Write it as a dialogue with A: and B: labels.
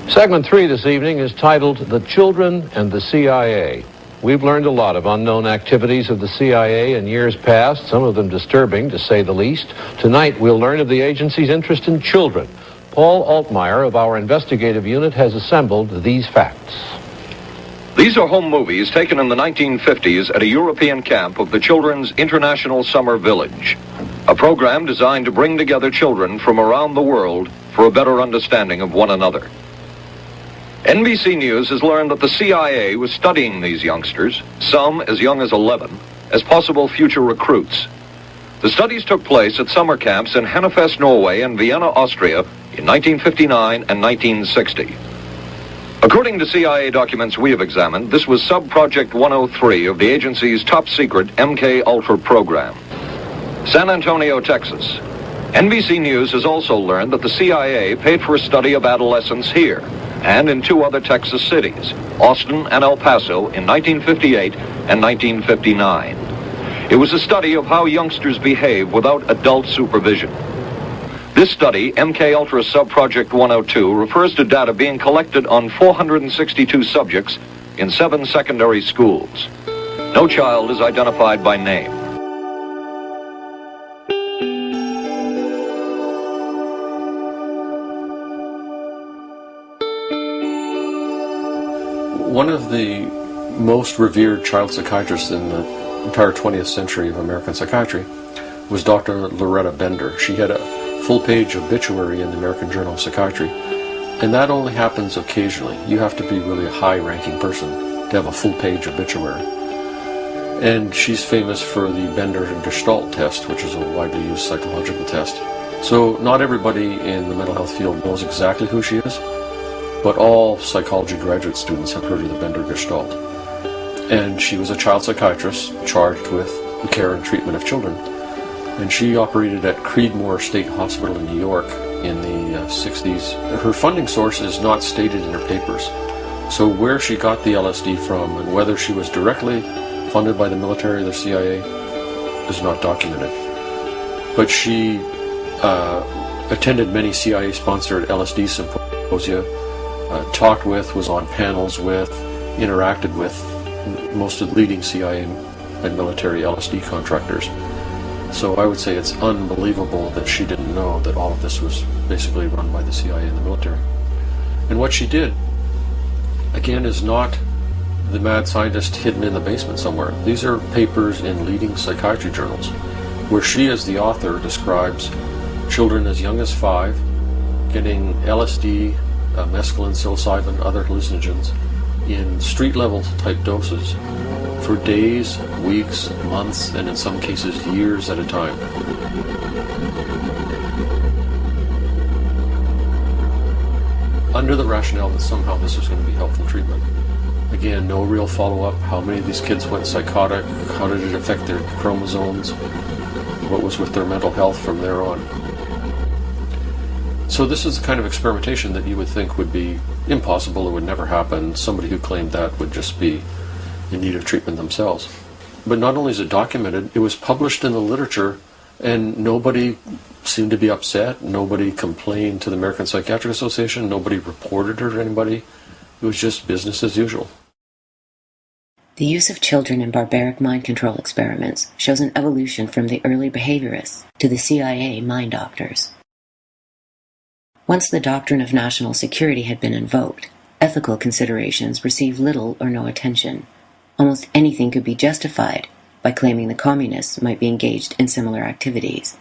A: Segment 3 this evening is titled The Children and the CIA. We've learned a lot of unknown activities of the CIA in years past, some of them disturbing, to say the least. Tonight, we'll learn of the agency's interest in children. Paul Altmeyer of our investigative unit has assembled these facts.
B: These are home movies taken in the 1950s at a European camp of the Children's International Summer Village, a program designed to bring together children from around the world for a better understanding of one another. NBC News has learned that the CIA was studying these youngsters, some as young as 11, as possible future recruits. The studies took place at summer camps in Hammerfest, Norway and Vienna, Austria in 1959 and 1960. According to CIA documents we have examined, this was Sub-Project 103 of the agency's top-secret MKUltra program. San Antonio, Texas. NBC News has also learned that the CIA paid for a study of adolescents here and in two other Texas cities, Austin and El Paso, in 1958 and 1959. It was a study of how youngsters behave without adult supervision. This study, MKUltra Sub-Project 102, refers to data being collected on 462 subjects in 7 secondary schools. No child is identified by name.
C: One of the most revered child psychiatrists in the entire 20th century of American psychiatry was Dr. Loretta Bender. She had a full-page obituary in the American Journal of Psychiatry, and that only happens occasionally. You have to be really a high-ranking person to have a full-page obituary. And she's famous for the Bender Gestalt test, which is a widely used psychological test. So not everybody in the mental health field knows exactly who she is, but all psychology graduate students have heard of the Bender Gestalt. And she was a child psychiatrist charged with the care and treatment of children. And she operated at Creedmoor State Hospital in New York in the 60s. Her funding source is not stated in her papers. So where she got the LSD from and whether she was directly funded by the military or the CIA is not documented. But she attended many CIA-sponsored LSD symposia, talked with, was on panels with, interacted with most of the leading CIA and military LSD contractors. So I would say it's unbelievable that she didn't know that all of this was basically run by the CIA and the military. And what she did, again, is not the mad scientist hidden in the basement somewhere. These are papers in leading psychiatry journals where she, as the author, describes children as young as 5 getting LSD, mescaline, psilocybin, other hallucinogens in street-level type doses for days, weeks, months, and in some cases years at a time. Under the rationale that somehow this was going to be helpful treatment. Again, no real follow-up. How many of these kids went psychotic? How did it affect their chromosomes? What was with their mental health from there on? So this is the kind of experimentation that you would think would be impossible, it would never happen. Somebody who claimed that would just be in need of treatment themselves. But not only is it documented, it was published in the literature, and nobody seemed to be upset. Nobody complained to the American Psychiatric Association. Nobody reported it to anybody. It was just business as usual.
D: The use of children in barbaric mind control experiments shows an evolution from the early behaviorists to the CIA mind doctors. Once the doctrine of national security had been invoked, ethical considerations received little or no attention. Almost anything could be justified by claiming the communists might be engaged in similar activities.